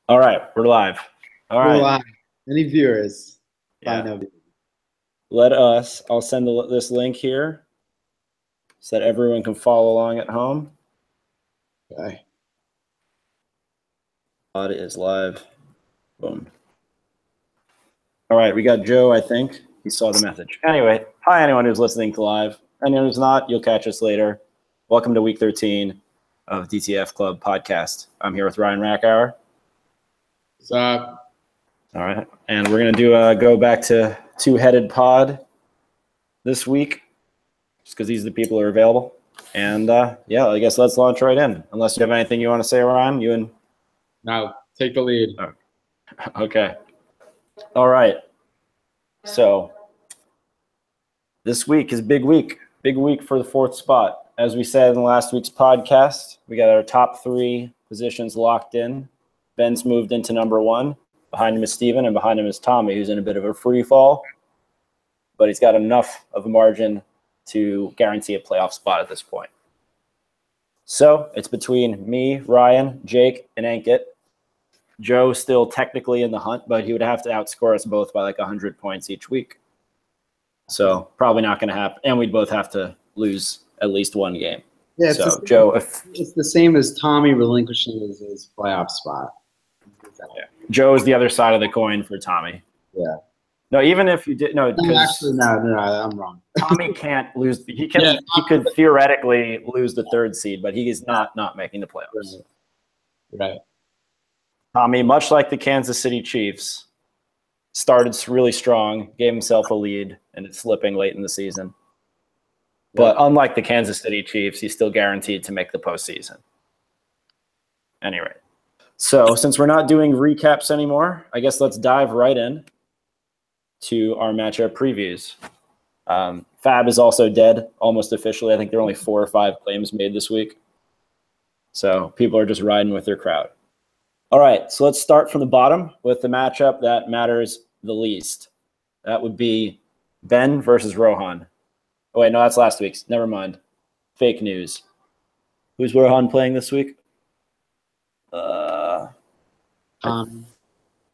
All right, we're live. All We're right. live. Any viewers? Yeah. Fine, I'll send this link here so that everyone can follow along at home. okay. Pod is live. Boom. All right, we got Joe, I think. He saw the message. Anyway, hi, anyone who's listening to live. Anyone who's not, you'll catch us later. Welcome to week 13 of DTF Club Podcast. I'm here with Ryan Rackauer. What's up? All right, and we're going to do go back to two-headed pod this week, just because these are the people who are available. And, yeah, I guess let's launch right in. Unless you have anything you want to say, Ryan? You and No, take the lead. Okay. All right. So this week is big week. Big week for the fourth spot. As we said in last week's podcast, we got our top three positions locked in. Ben's moved into number one. Behind him is Steven, and behind him is Tommy, who's in a bit of a free fall. But he's got enough of a margin to guarantee a playoff spot at this point. So it's between me, Ryan, Jake, and Ankit. Joe still technically in the hunt, but he would have to outscore us both by like 100 points each week. So probably not going to happen. And we'd both have to lose at least one game. Yeah, so Joe, it's the same as Tommy relinquishing his playoff spot. Yeah. Joe is the other side of the coin for Tommy. Yeah. No, even if you did no, actually, no, I'm wrong. Tommy can't lose. He could theoretically lose the third seed, but he is not making the playoffs. Right. Tommy, much like the Kansas City Chiefs, started really strong, gave himself a lead, and it's slipping late in the season. But unlike the Kansas City Chiefs, he's still guaranteed to make the postseason. Anyway, so since we're not doing recaps anymore, I guess let's dive right in to our matchup previews. Fab is also dead, almost officially. I think there are only 4 or 5 claims made this week. So people are just riding with their crowd. All right, so let's start from the bottom with the matchup that matters the least. That would be Ben versus Rohan. Oh, wait, no, that's last week's. Never mind. Fake news. Who's Rohan playing this week?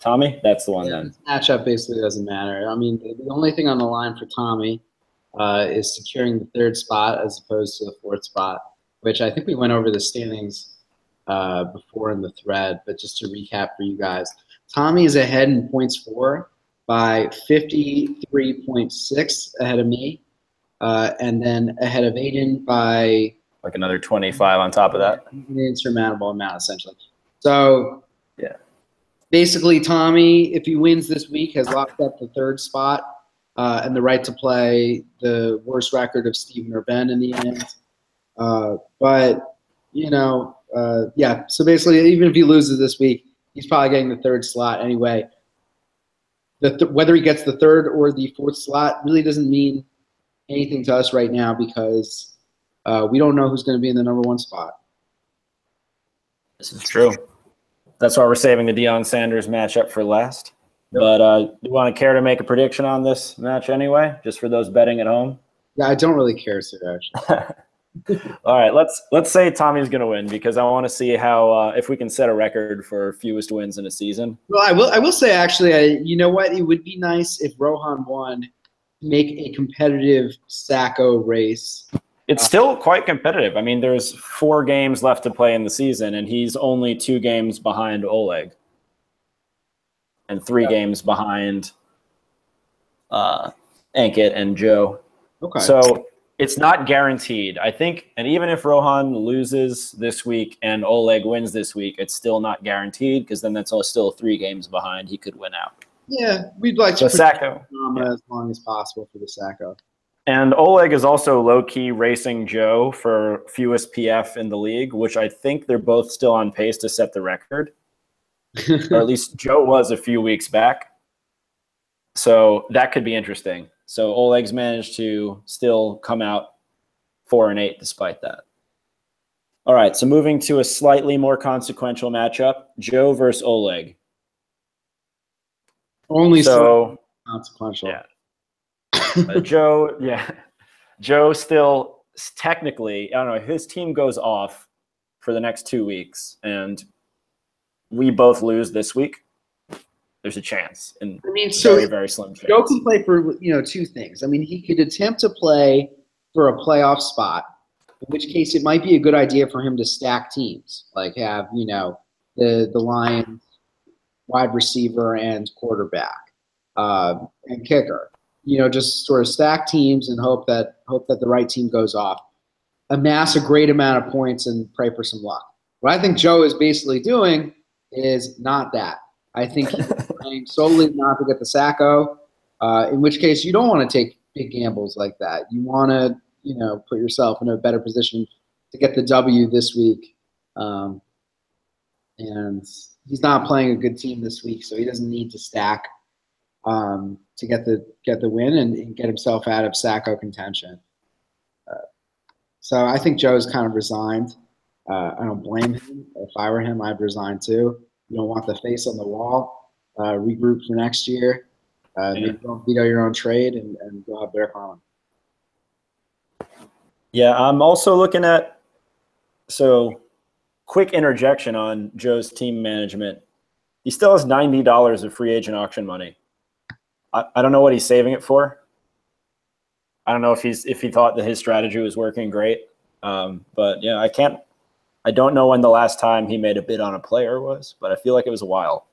Tommy? That's the one then. This matchup basically doesn't matter. I mean, the only thing on the line for Tommy is securing the third spot as opposed to the fourth spot, which I think we went over the standings before in the thread, but just to recap for you guys, Tommy is ahead in points for by 53.6 ahead of me, and then ahead of Aiden by like another 25 on top of that. An insurmountable amount, essentially. So yeah, basically, Tommy, if he wins this week, has locked up the third spot and the right to play the worst record of Steven or Ben in the end. But you know. Yeah, so basically, even if he loses this week, he's probably getting the third slot anyway. Whether he gets the third or the fourth slot really doesn't mean anything to us right now because we don't know who's going to be in the number one spot. This is true. That's why we're saving the Deion Sanders matchup for last. Yep. But do you want to care to make a prediction on this match anyway, just for those betting at home? Yeah, I don't really care, sir, actually. All right, let's say Tommy's going to win because I want to see how if we can set a record for fewest wins in a season. Well, I will say actually, you know what? It would be nice if Rohan won to make a competitive Sacco race. It's still quite competitive. I mean, there's 4 games left to play in the season, and he's only 2 games behind Oleg, and 3 games behind Ankit and Joe. Okay. So it's not guaranteed, I think. And even if Rohan loses this week and Oleg wins this week, it's still not guaranteed because then that's still 3 games behind. He could win out. Yeah, we'd like to Sacco as long as possible for the Sacco. And Oleg is also low-key racing Joe for fewest PF in the league, which I think they're both still on pace to set the record. Or at least Joe was a few weeks back. So that could be interesting. So Oleg's managed to still come out 4-8 despite that. All right, so moving to a slightly more consequential matchup, Joe versus Oleg. Only so consequential. Yeah. Joe still technically, I don't know, his team goes off for the next 2 weeks, and we both lose this week, there's a chance. And very, very slim chance. Joe can play for, two things. I mean, he could attempt to play for a playoff spot, in which case it might be a good idea for him to stack teams, like have, the Lions wide receiver and quarterback and kicker. Just sort of stack teams and hope that the right team goes off. Amass a great amount of points and pray for some luck. What I think Joe is basically doing is not that. I think he's playing solely not to get the Sacco, in which case you don't want to take big gambles like that. You want to, put yourself in a better position to get the W this week. And he's not playing a good team this week, so he doesn't need to stack to get the win and get himself out of Sacco contention. So I think Joe's kind of resigned. I don't blame him. If I were him, I'd resign too. You don't want the face on the wall. Regroup for next year. Maybe don't veto your own trade and go out there Harlan. Yeah, I'm also looking at quick interjection on Joe's team management. He still has $90 of free agent auction money. I don't know what he's saving it for. I don't know if he thought that his strategy was working great. But yeah, I don't know when the last time he made a bid on a player was, but I feel like it was a while.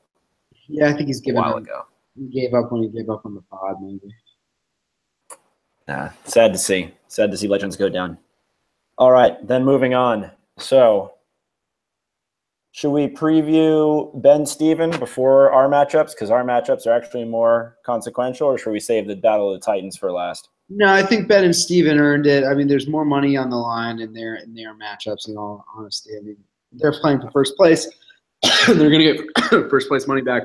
Yeah, I think he's given a while ago. He gave up when he gave up on the pod, maybe. Sad to see. Sad to see legends go down. All right, then moving on. So, should we preview Ben Steven before our matchups? Because our matchups are actually more consequential, or should we save the Battle of the Titans for last? No, I think Ben and Steven earned it. I mean, there's more money on the line in their matchups, in all honesty. I mean, they're playing for first place. They're going to get first place money back.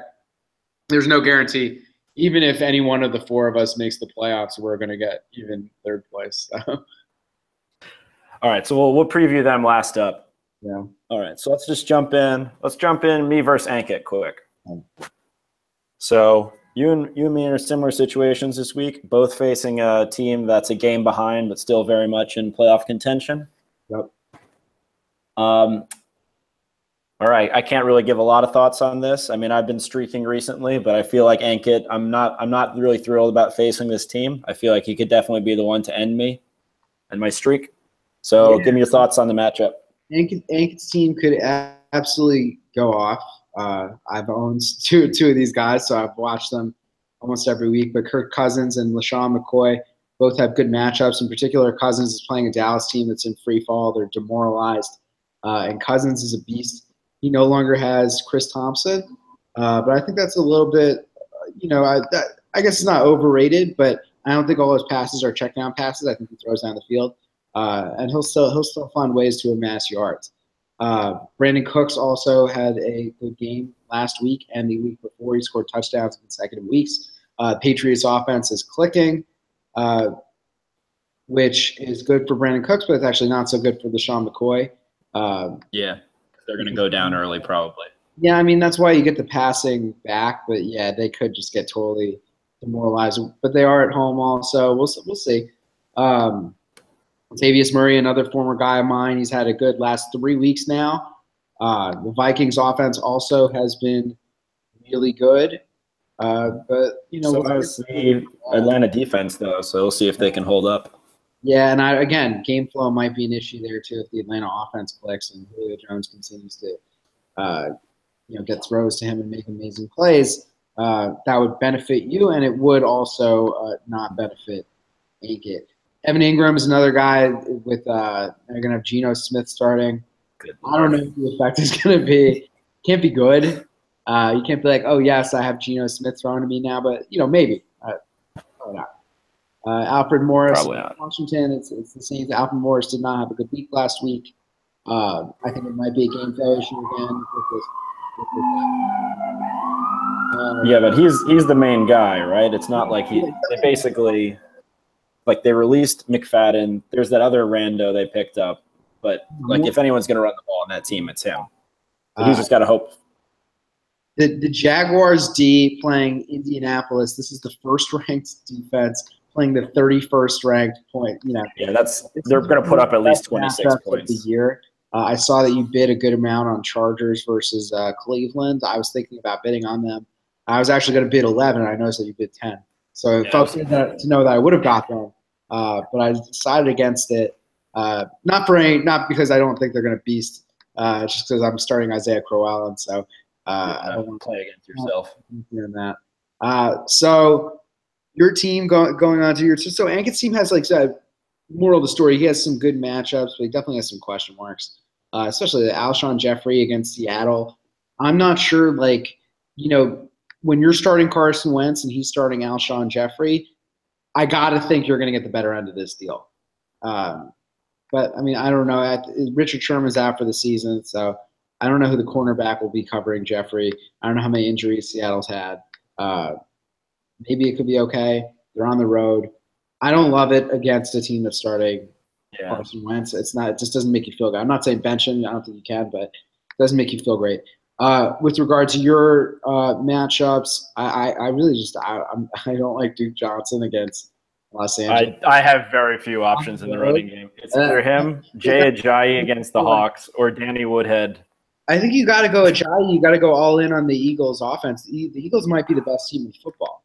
There's no guarantee. Even if any one of the four of us makes the playoffs, we're going to get even third place. So. All right, so we'll preview them last up. Yeah. All right, so let's just jump in. Let's jump in me versus Ankit quick. So you and me are in similar situations this week, both facing a team that's a game behind but still very much in playoff contention. Yep. All right, I can't really give a lot of thoughts on this. I mean, I've been streaking recently, but I feel like Ankit, I'm not really thrilled about facing this team. I feel like he could definitely be the one to end me and my streak. So give me your thoughts on the matchup. Ankit's team could absolutely go off. I've owned two of these guys, so I've watched them almost every week. But Kirk Cousins and LaShawn McCoy both have good matchups. In particular, Cousins is playing a Dallas team that's in free fall. They're demoralized. And Cousins is a beast. He no longer has Chris Thompson. But I think that's a little bit, I guess it's not overrated, but I don't think all his passes are check down passes. I think he throws down the field. And he'll still find ways to amass yards. Brandon Cooks also had a good game last week and the week before. He scored touchdowns in consecutive weeks. Patriots offense is clicking, which is good for Brandon Cooks, but it's actually not so good for LaShawn McCoy. Yeah, they're going to go down early probably. Yeah, I mean, that's why you get the passing back, but yeah, they could just get totally demoralized. But they are at home also. We'll see. Latavius Murray, another former guy of mine, he's had a good last 3 weeks now. The Vikings offense also has been really good. But, so how's the Atlanta defense, though? So we'll see if they can hold up. Yeah, and again, game flow might be an issue there, too, if the Atlanta offense clicks and Julio Jones continues to get throws to him and make amazing plays. That would benefit you, and it would also not benefit Ankit. Evan Ingram is another guy with they're going to have Geno Smith starting. I don't know what the effect is going to be. Can't be good. You can't be like, oh, yes, I have Geno Smith thrown to me now, but, maybe. Probably not. Alfred Morris, Washington, it's the same. Alfred Morris did not have a good week last week. I think it might be a game flow issue again with this. Yeah, but he's the main guy, right? It's not like they basically – like they released McFadden. There's that other rando they picked up. But like if anyone's going to run the ball on that team, it's him. But he's just got to hope. The Jaguars D playing Indianapolis. This is the first-ranked defense playing the 31st ranked point. Yeah, they're going to put up at least 26 points. Of the year. I saw that you bid a good amount on Chargers versus Cleveland. I was thinking about bidding on them. I was actually going to bid 11. I noticed that you bid 10. So it felt good to know that I would have got them. But I decided against it. Not because I don't think they're going to beast. Just because I'm starting Isaiah Crowell, and so I don't want to play against yourself. Doing that. So your team going on to your team. So Ankit's team has moral of the story. He has some good matchups, but he definitely has some question marks. Especially the Alshon Jeffrey against Seattle. I'm not sure, when you're starting Carson Wentz and he's starting Alshon Jeffrey, I got to think you're going to get the better end of this deal. But, I mean, I don't know. Richard Sherman's out for the season, so I don't know who the cornerback will be covering Jeffrey. I don't know how many injuries Seattle's had. Maybe it could be okay. They're on the road. I don't love it against a team that's starting Carson Wentz. It just doesn't make you feel good. I'm not saying bench him. I don't think you can, but it doesn't make you feel great. With regard to your matchups, I really I don't like Duke Johnson against Los Angeles. I have very few options in the running game. It's either him, Jay Ajayi against the Hawks, or Danny Woodhead. I think you got to go Ajayi. You got to go all in on the Eagles' offense. The Eagles might be the best team in football.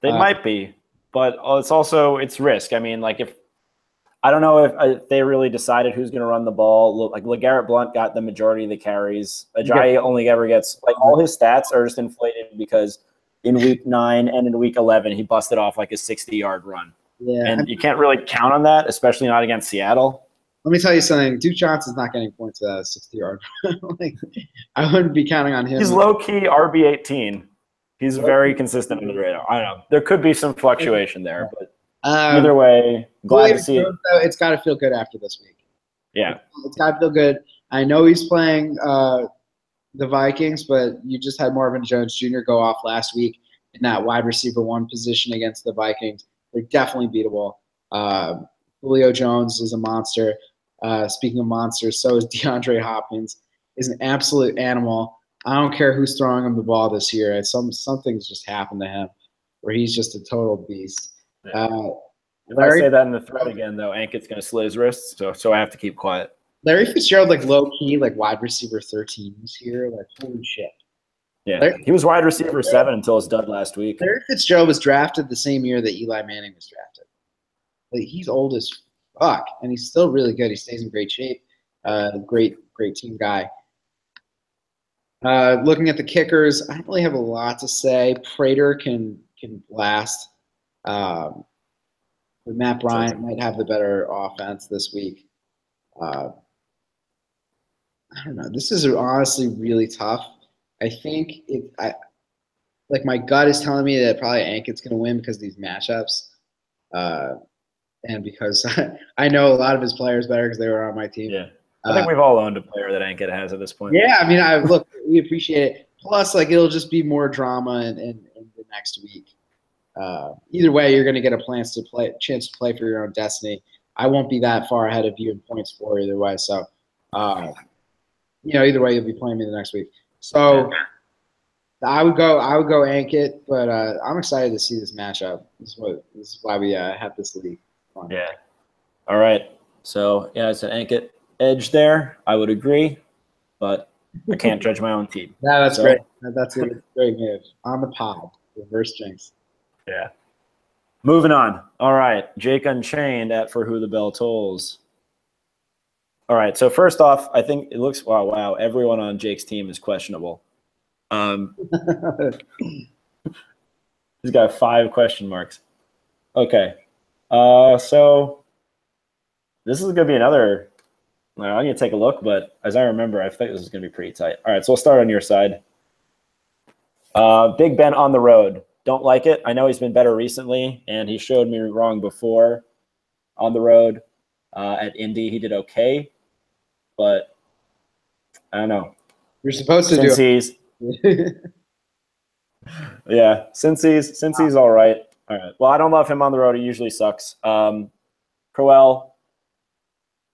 They might be, but it's risk. I mean, I don't know if they really decided who's going to run the ball. Like LeGarrette Blount got the majority of the carries. Ajayi only ever gets all his stats are just inflated because in week 9 and in week 11 he busted off a 60-yard run. Yeah, and you can't really count on that, especially not against Seattle. Let me tell you something. Duke Johnson's not getting points at a 60-yard run. I wouldn't be counting on him. He's low-key RB18. He's very consistent on the radar. I don't know. There could be some fluctuation there, but either way, glad to see it. It's got to feel good after this week. Yeah. It's got to feel good. I know he's playing the Vikings, but you just had Marvin Jones Jr. go off last week in that wide receiver 1 position against the Vikings. They're definitely beatable. Julio Jones is a monster. Speaking of monsters, so is DeAndre Hopkins. Is an absolute animal. I don't care who's throwing him the ball this year. Something's just happened to him where he's just a total beast. Yeah. If I say that in the thread again, though, Ankit's going to slit his wrists, so I have to keep quiet. Larry Fitzgerald, low-key, wide receiver 13 this year. Holy shit. Yeah, he was wide receiver 7 until his dud last week. Larry Fitzgerald was drafted the same year that Eli Manning was drafted. He's old as fuck, and he's still really good. He stays in great shape. Great team guy. Looking at the kickers, I don't really have a lot to say. Prater can blast. But Matt Bryant might have the better offense this week. I don't know. This is honestly really tough. I think my gut is telling me that probably Ankit's going to win because of these matchups. And because I know a lot of his players better because they were on my team. Yeah. I think we've all owned a player that Ankit has at this point. Yeah, I mean, we appreciate it. Plus, it'll just be more drama in the next week. Either way, you're going to get a chance to play for your own destiny. I won't be that far ahead of you in points for either way. So, either way, you'll be playing me the next week. So, I would go Ankit, but I'm excited to see this matchup. This is why we have this league. Yeah. All right. So, it's an Ankit edge there. I would agree, but I can't judge my own team. Yeah, that's great. That's a great move. On the pod. Reverse jinx. Yeah. Moving on. All right. Jake Unchained at For Who the Bell Tolls. All right. So first off, I think it looks wow. Everyone on Jake's team is questionable. He's got 5 question marks. Okay. So this is gonna be another. I'm gonna take a look, but as I remember, I think this is gonna be pretty tight. All right. So we'll start on your side. Big Ben on the road. Don't like it. I know he's been better recently, and he showed me wrong before on the road. At Indy, he did okay, but I don't know. You're supposed to do it. Yeah, since he's all right. All right. Well, I don't love him on the road. He usually sucks. Crowell,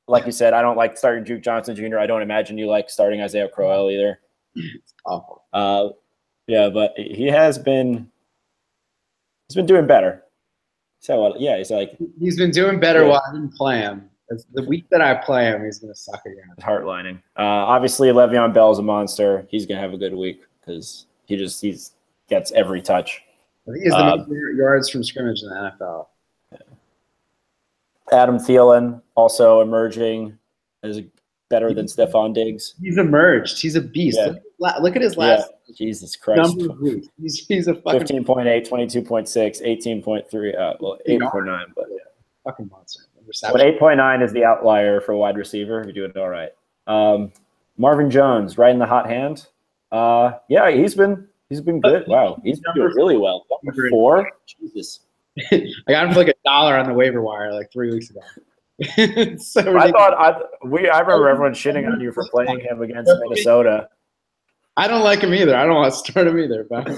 like you said, I don't like starting Duke Johnson Jr. I don't imagine you like starting Isaiah Crowell either. It's awful. Yeah, but he's been doing better. So he's been doing better while I didn't play him. The week that I play him, he's going to suck again. It's heartlining. Obviously, Le'Veon Bell's a monster. He's going to have a good week because he gets every touch. I think he's the most yards from scrimmage in the NFL. Adam Thielen also emerging as better than Stephon Diggs. He's emerged. He's a beast. Yeah. Look at his last Jesus Christ. number of weeks. He's a fucking 15.8, 22.6, 18.3, 8.9. But fucking monster. But 8.9 is the outlier for wide receiver. You're doing all right. Marvin Jones, right in the hot hand. Yeah, he's been good. Wow, he's been doing really well. Number 4? Jesus. I got him for like $1 on the waiver wire like 3 weeks ago. So I remember everyone shitting on you for playing him against Minnesota. I don't like him either. I don't want to start him either. But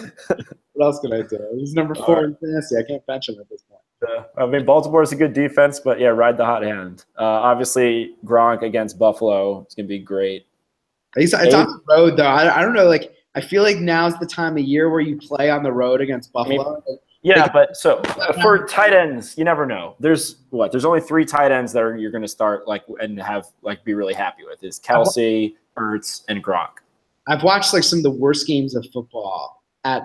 what else can I do? He's number 4 in fantasy. I can't bench him at this point. I mean, Baltimore's a good defense, but yeah, ride the hot hand. Obviously, Gronk against Buffalo is going to be great. It's on the road, though. I don't know. Like, I feel like now's the time of year where you play on the road against Buffalo. But so for tight ends, you never know. There's only 3 tight ends that you're going to start and have be really happy with is Kelsey, Ertz, and Gronk. I've watched some of the worst games of football at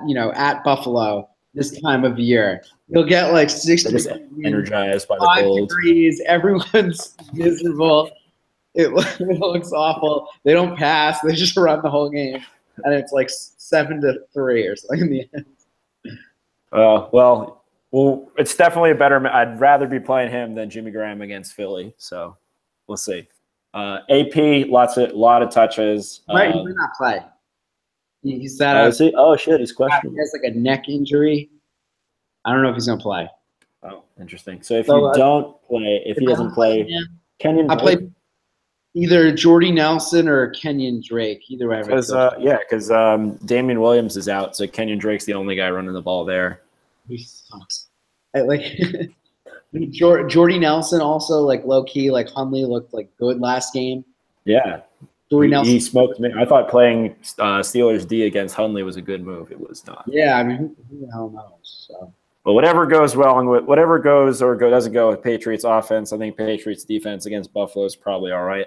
Buffalo this time of year. You'll get 60 just energized by the 5 cold. degrees. Everyone's miserable. It looks awful. They don't pass. They just run the whole game, and it's 7-3 or something in the end. Well, it's definitely a better. I'd rather be playing him than Jimmy Graham against Philly. So we'll see. AP, lot of touches. He might not play. He's that. Oh shit, he's questionable. He has a neck injury. I don't know if he's gonna play. Oh, interesting. So if you don't play, if he doesn't play, Kenyon Drake. I play either Jordy Nelson or Kenyon Drake. Either way. Because Damian Williams is out, so Kenyon Drake's the only guy running the ball there. He sucks. Jordy Nelson also low key Hundley looked good last game. Yeah. Jordy Nelson. He smoked me. I thought playing Steelers D against Hundley was a good move. It was not. Yeah, I mean, who the hell knows? So. But whatever goes well and whatever goes or doesn't go with Patriots offense, I think Patriots defense against Buffalo is probably all right.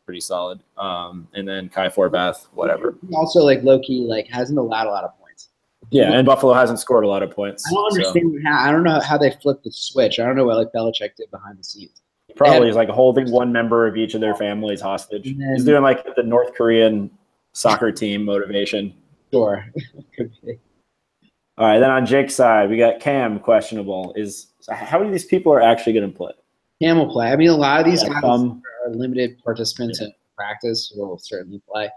Pretty solid. And then Kai Forbath, whatever. He also low key hasn't allowed a lot of points. Yeah, and Buffalo hasn't scored a lot of points. I don't understand I don't know how they flipped the switch. I don't know what Belichick did behind the scenes. Probably is holding one member of each of their families hostage. He's doing the North Korean soccer team motivation. Sure. Could be. All right, then on Jake's side, we got Cam questionable. How many of these people are actually going to play? Cam will play. I mean, a lot of these guys are limited participants in practice who will certainly play.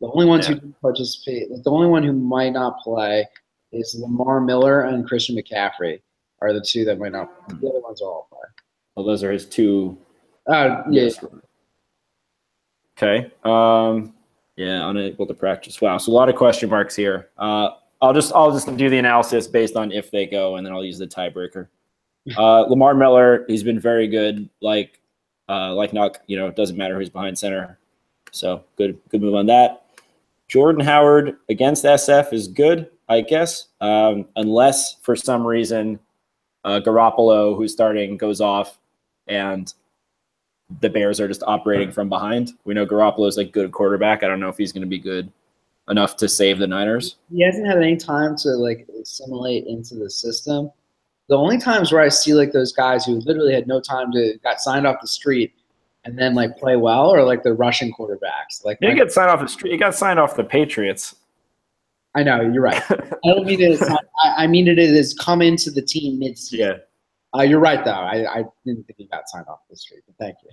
The only ones who participate, the only one who might not play is Lamar Miller and Christian McCaffrey are the 2 that might not play. The other ones will all play. Well, those are his 2. Yeah. Okay. Unable to practice. Wow. So a lot of question marks here. I'll just do the analysis based on if they go, and then I'll use the tiebreaker. Lamar Miller, he's been very good. Nuck, it doesn't matter who's behind center. So good move on that. Jordan Howard against SF is good, I guess, unless for some reason Garoppolo, who's starting, goes off and the Bears are just operating from behind. We know Garoppolo's good quarterback. I don't know if he's going to be good enough to save the Niners. He hasn't had any time to assimilate into the system. The only times where I see those guys who literally had no time got signed off the street and then play well are the Russian quarterbacks. He didn't get signed off the street. He got signed off the Patriots. I know, you're right. I don't mean it as I mean it as come into the team mid-season. Yeah. You're right, though. I didn't think he got signed off the street, but thank you.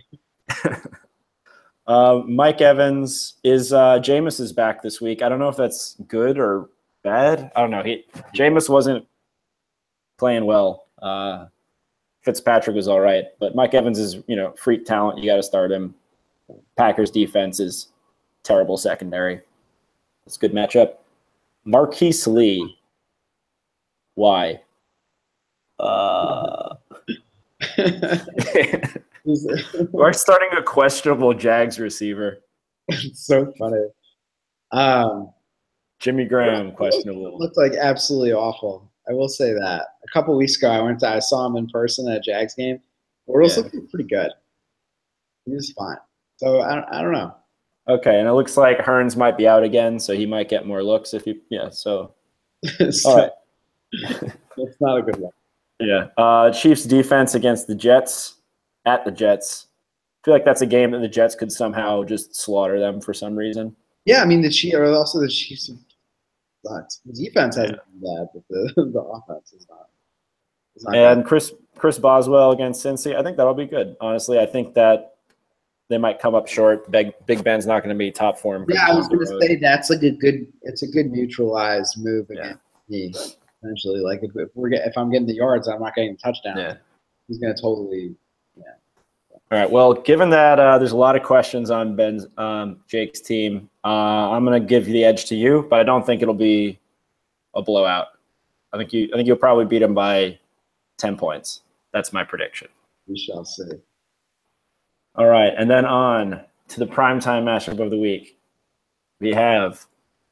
Mike Evans Jameis is back this week. I don't know if that's good or bad. I don't know. Jameis wasn't playing well. Fitzpatrick was all right, but Mike Evans is freak talent. You got to start him. Packers defense is terrible secondary. It's a good matchup. Marquise Lee. Why? We're starting a questionable Jags receiver. It's so funny. Jimmy Graham, questionable. Looked absolutely awful. I will say that. A couple weeks ago, I saw him in person at a Jags game. Bortles looked pretty good. He was fine. So I don't know. Okay, and it looks like Hearns might be out again, so he might get more looks if he. Yeah. So. So, All right. it's not a good one. Yeah. Chiefs defense against the Jets at the Jets. I feel like that's a game that the Jets could somehow just slaughter them for some reason. Yeah, I mean the Chiefs are also the Chiefs. Sucks. The defense hasn't been bad, but the offense is not. And Chris Boswell against Cincy, I think that'll be good. Honestly, I think that they might come up short. Big Ben's not going to be top form. Yeah, I was going to say that's like it's a good neutralized move against me. Essentially, like if I'm getting the yards, I'm not getting the touchdown. Yeah, he's going to totally. Yeah. All right. Well, given that there's a lot of questions on Jake's team, I'm going to give the edge to you, but I don't think it'll be a blowout. I think you'll probably beat him by 10 points. That's my prediction. We shall see. All right, and then on to the primetime matchup of the week. We have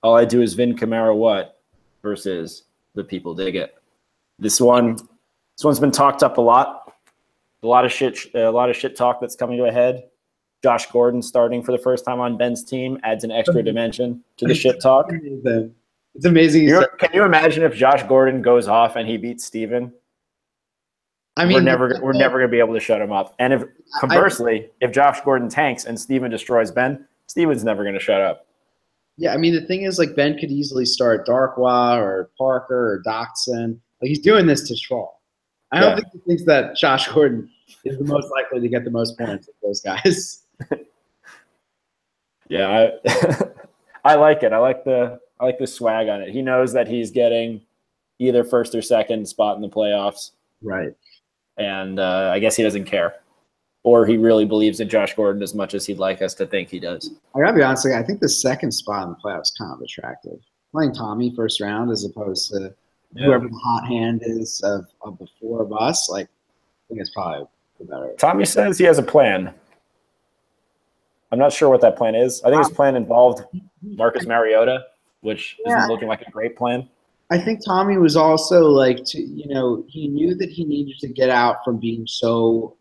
All I Do Is Vin Kamara What versus The People Dig It. This one's been talked up a lot. A lot of shit talk that's coming to a head. Josh Gordon starting for the first time on Ben's team adds an extra dimension to the shit talk. It's amazing. Can you imagine if Josh Gordon goes off and he beats Steven? I mean, we're never going to be able to shut him up. And conversely, if Josh Gordon tanks and Steven destroys Ben, Steven's never going to shut up. Yeah, I mean, the thing is, like, Ben could easily start Darkwa or Parker or Doxson. Like, he's doing this to troll. I don't think he thinks that Josh Gordon is the most likely to get the most points of those guys. Yeah, I like it. I like the swag on it. He knows that he's getting either first or second spot in the playoffs. Right. And I guess he doesn't care. Or he really believes in Josh Gordon as much as he'd like us to think he does. I gotta be honest, I think the second spot in the playoffs is kind of attractive. Playing Tommy first round as opposed to whoever the hot hand is of the four of us, like, I think it's probably the better. Tommy says he has a plan. I'm not sure what that plan is. I think his plan involved Marcus Mariota, which isn't looking like a great plan. I think Tommy was also like, he knew that he needed to get out from being so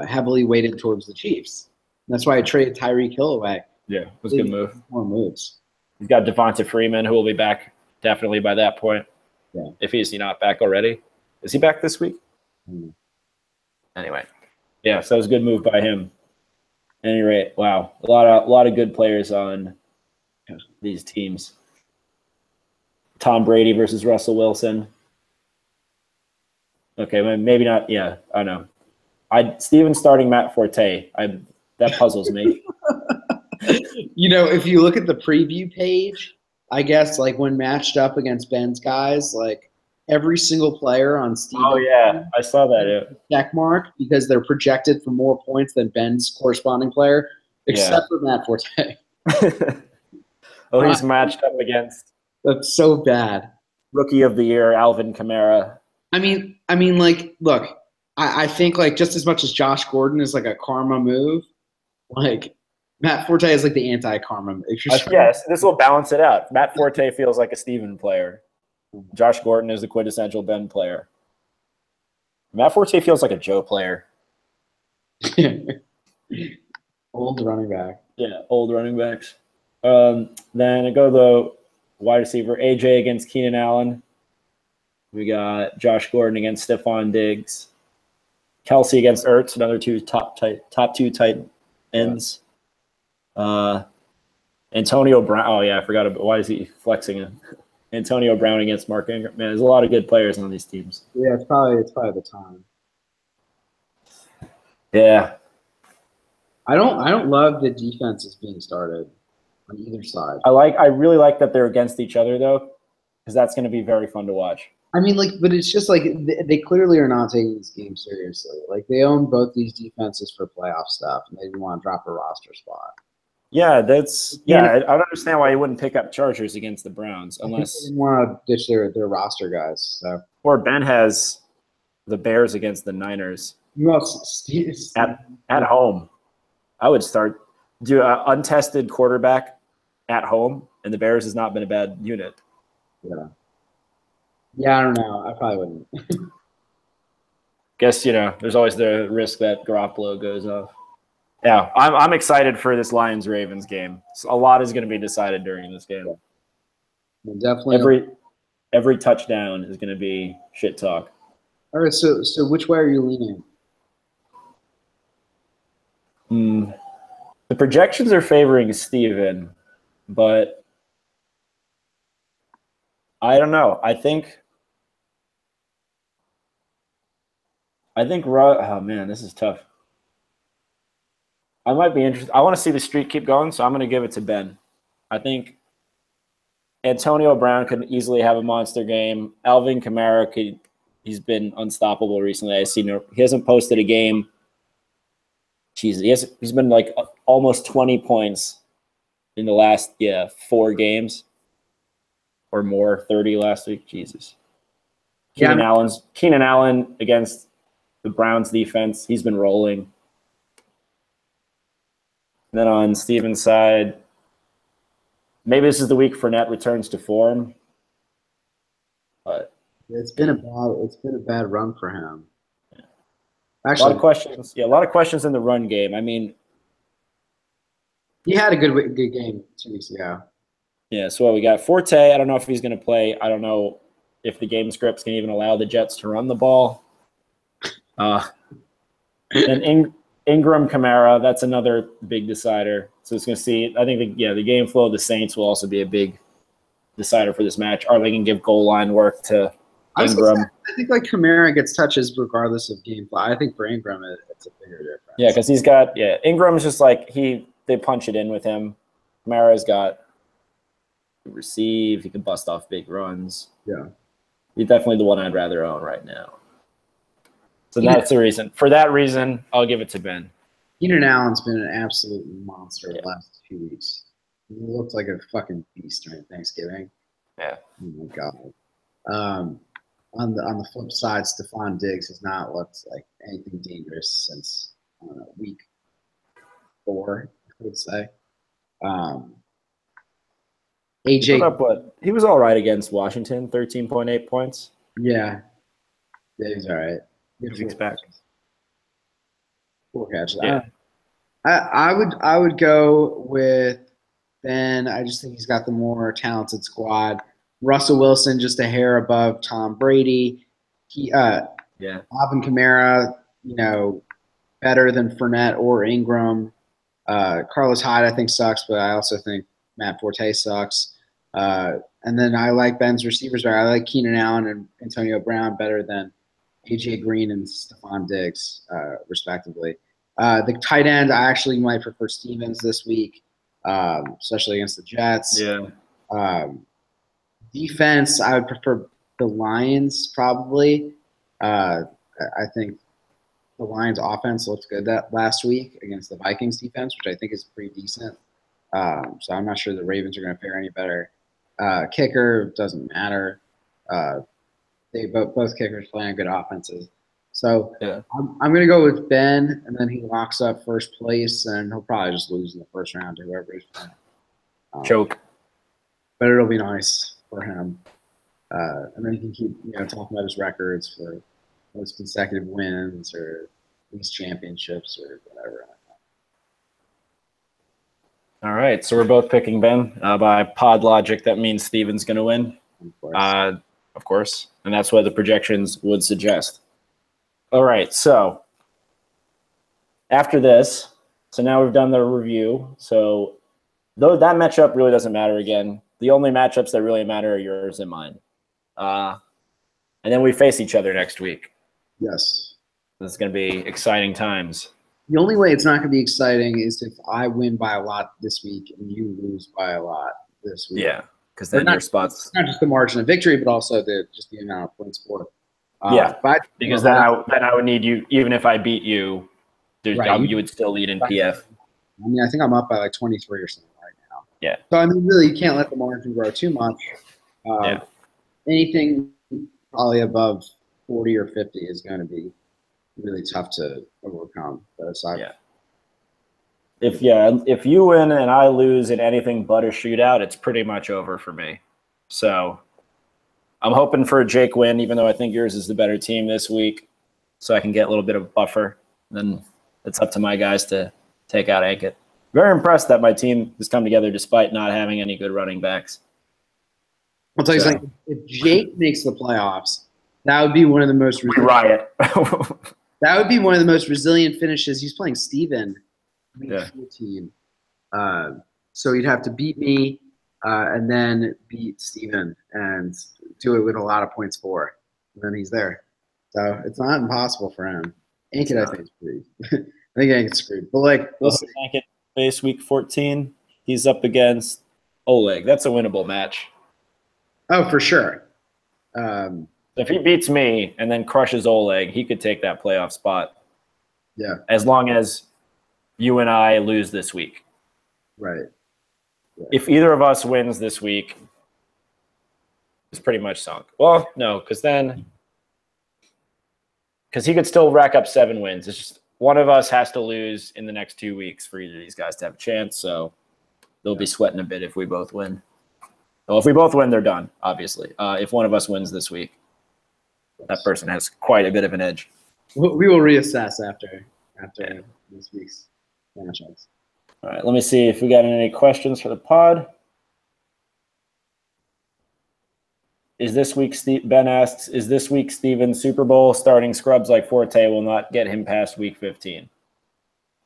heavily weighted towards the Chiefs. And that's why I traded Tyreek Hill away. Yeah, it was a good move. More moves. He's got Devonta Freeman, who will be back definitely by that point. Yeah. If he's not back already. Is he back this week? Anyway. Yeah, so it was a good move by him. At any rate, wow. A lot of good players on these teams. Tom Brady versus Russell Wilson. Okay, maybe not. Yeah, I don't know. Steven starting Matt Forte. That puzzles me. If you look at the preview page, I guess like when matched up against Ben's guys, like every single player on Steven. Oh yeah, I saw that. Check mark because they're projected for more points than Ben's corresponding player, except for Matt Forte. Oh, he's matched up against. That's so bad. Rookie of the year, Alvin Kamara. I mean, like, look, I think like just as much as Josh Gordon is like a karma move, like Matt Forte is like the anti-karma move. Yes, this will balance it out. Matt Forte feels like a Steven player. Josh Gordon is the quintessential Ben player. Matt Forte feels like a Joe player. Old running back. Yeah, old running backs. Then I go to the wide receiver, AJ against Keenan Allen. We got Josh Gordon against Stephon Diggs. Kelsey against Ertz, another top two tight ends. Antonio Brown. Oh, yeah, I forgot about why is he flexing it? Antonio Brown against Mark Ingram. Man, there's a lot of good players on these teams. Yeah, it's probably the time. Yeah. I don't love the defenses being started on either side. I really like that they're against each other though, because that's going to be very fun to watch. I mean, like, but it's just like they clearly are not taking this game seriously. Like, they own both these defenses for playoff stuff, and they didn't want to drop a roster spot. Yeah, I don't understand why you wouldn't pick up Chargers against the Browns unless they didn't want to ditch their roster guys. So. Or Ben has the Bears against the Niners at home. I would do an untested quarterback at home, and the Bears has not been a bad unit. Yeah, I don't know. I probably wouldn't. Guess, there's always the risk that Garoppolo goes off. Yeah, I'm excited for this Lions-Ravens game. So a lot is going to be decided during this game. Definitely. Every touchdown is going to be shit talk. All right, so which way are you leaning? The projections are favoring Steven, but I don't know. I think oh man, this is tough. I might be interested. I want to see the streak keep going, so I'm going to give it to Ben. I think Antonio Brown could easily have a monster game. Alvin Kamara he's been unstoppable recently. He hasn't posted a game. Jeez, he's been like almost 20 points in the last 4 games or more. 30 last week. Jesus. Keenan Allen against the Browns defense. He's been rolling. And then on Steven's side, maybe this is the week Fournette returns to form. But it's been a bad run for him. Actually, a lot of questions. Yeah, a lot of questions in the run game. I mean, he had a good game 2 weeks ago. Yeah, so we got Forte. I don't know if he's going to play. I don't know if the game scripts can even allow the Jets to run the ball. And Ingram, Kamara, that's another big decider. So it's going to see. I think the game flow of the Saints will also be a big decider for this match. Are they going to give goal line work to Ingram? I think like Kamara gets touches regardless of game flow. I think for Ingram it's a bigger difference. Yeah, because he's got Ingram's just like they punch it in with him. Kamara's got receive. He can bust off big runs. Yeah, he's definitely the one I'd rather own right now. So that's the reason. For that reason, I'll give it to Ben. Keenan Allen's been an absolute monster the last 2 weeks. He looked like a fucking beast during Thanksgiving. Yeah. Oh my god. On the flip side, Stephon Diggs has not looked like anything dangerous since week 4, I would say. AJ, he was all right against Washington, 13.8 points. Yeah, he's all right. Expect 4 catches. Yeah. I would go with Ben. I just think he's got the more talented squad. Russell Wilson just a hair above Tom Brady. Alvin Kamara, better than Fournette or Ingram. Carlos Hyde, I think, sucks, but I also think Matt Forte sucks. And then I like Ben's receivers better. I like Keenan Allen and Antonio Brown better than AJ Green and Stephon Diggs, respectively. The tight end, I actually might prefer Stevens this week, especially against the Jets. Yeah. Defense, I would prefer the Lions probably. I think the Lions offense looked good that last week against the Vikings defense, which I think is pretty decent. So I'm not sure the Ravens are going to fare any better. Kicker doesn't matter. Both kickers playing good offenses. So I'm going to go with Ben, and then he locks up first place, and he'll probably just lose in the first round to whoever he's playing. Choke. But it'll be nice for him. And then he can keep talking about his records for most consecutive wins or least championships or whatever. All right, so we're both picking Ben. By pod logic, that means Steven's going to win. Of course. And that's what the projections would suggest. All right, so after this, so now we've done the review. So though that matchup really doesn't matter again. The only matchups that really matter are yours and mine. And then we face each other next week. Yes. This is going to be exciting times. The only way it's not going to be exciting is if I win by a lot this week and you lose by a lot this week. Yeah, because then your spots. Not just the margin of victory, but also just the amount of points scored. Because then I would need you, even if I beat you, you would still lead in PF. I mean, I think I'm up by like 23 or something right now. Yeah. So, I mean, really, you can't let the margin grow too much. Anything probably above 40 or 50 is going to be really tough to overcome. If you win and I lose in anything but a shootout, it's pretty much over for me. So I'm hoping for a Jake win, even though I think yours is the better team this week, so I can get a little bit of buffer. Then it's up to my guys to take out Ankit. Very impressed that my team has come together despite not having any good running backs. I'll tell you something. If Jake makes the playoffs, that would be one of the most riot. That would be one of the most resilient finishes. He's playing Steven, week 14. So he'd have to beat me and then beat Steven and do it with a lot of points for. And then he's there. So it's not impossible for him. Ankit, I think, is pretty. I think Ankit's screwed. But, like, we'll see. Ankit face week 14. He's up against Oleg. That's a winnable match. Oh, for sure. If he beats me and then crushes Oleg, he could take that playoff spot. Yeah. As long as you and I lose this week. Right. Yeah. If either of us wins this week, it's pretty much sunk. Well, no, because he could still rack up 7 wins. It's just one of us has to lose in the next 2 weeks for either of these guys to have a chance. So they'll be sweating a bit if we both win. Well, if we both win, they're done, obviously. If one of us wins this week, that person has quite a bit of an edge. We will reassess after this week's matchups. All right, let me see if we got any questions for the pod. Ben asks, is this week Steven's Super Bowl? Starting scrubs like Forte will not get him past week 15.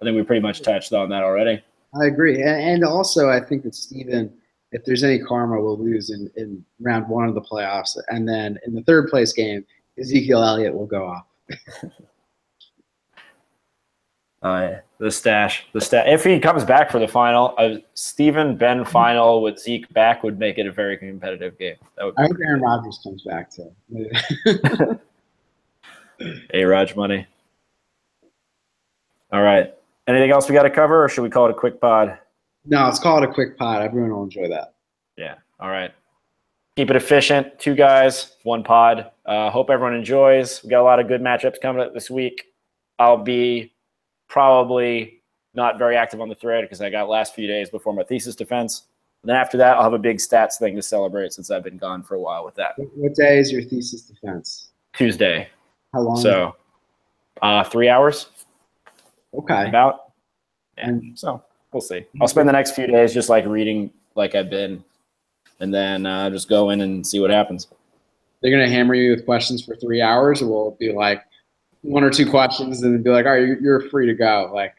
I think we pretty much touched on that already. I agree. And also I think that Steven, if there's any karma, will lose in round 1 of the playoffs. And then in the third place game, Ezekiel Elliott will go off. The stash. If he comes back for the final, Steven Ben final with Zeke back would make it a very competitive game. I hope Aaron Rodgers comes back too. A-Raj money. All right. Anything else we got to cover, or should we call it a quick pod? No, let's call it a quick pod. Everyone will enjoy that. Yeah. All right. Keep it efficient. 2 guys, 1 pod. Hope everyone enjoys. We got a lot of good matchups coming up this week. I'll be probably not very active on the thread because I got last few days before my thesis defense. And then after that, I'll have a big stats thing to celebrate since I've been gone for a while with that. What day is your thesis defense? Tuesday. How long? So 3 hours. Okay. About. And so we'll see. I'll spend the next few days just like reading like I've been, and then just go in and see what happens. They're going to hammer you with questions for 3 hours, or will it be like 1 or 2 questions and then be like, all right, you're free to go? Like,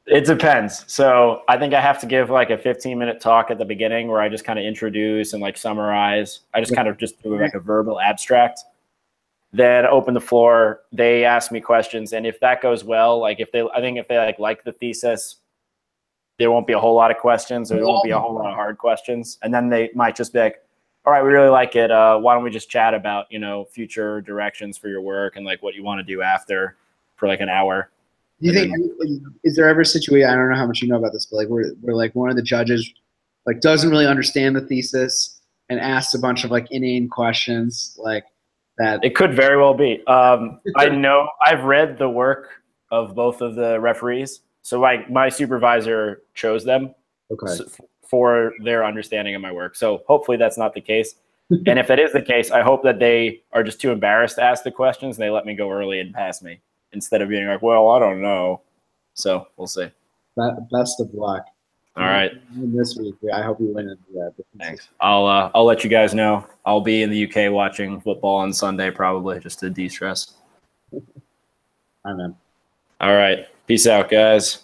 it depends. So I think I have to give like a 15-minute talk at the beginning where I just kind of introduce and like summarize. I just kind of just do like a verbal abstract. Then open the floor. They ask me questions, and if that goes well, like if they like the thesis, there won't be a whole lot of questions. There won't be a whole lot of hard questions, and then they might just be like, all right, we really like it. Why don't we just chat about, future directions for your work and like what you want to do after for like an hour. Do you think, is there ever a situation, I don't know how much you know about this, but like where like one of the judges like doesn't really understand the thesis and asks a bunch of like inane questions like that? It could very well be. I know I've read the work of both of the referees. So like my supervisor chose them. Okay. For their understanding of my work. So hopefully that's not the case. And if that is the case, I hope that they are just too embarrassed to ask the questions and they let me go early and pass me instead of being like, well, I don't know. So we'll see. Best of luck. All right. This week, I hope you win. Thanks. I'll let you guys know. I'll be in the UK watching football on Sunday probably just to de-stress. Amen. All right. Peace out, guys.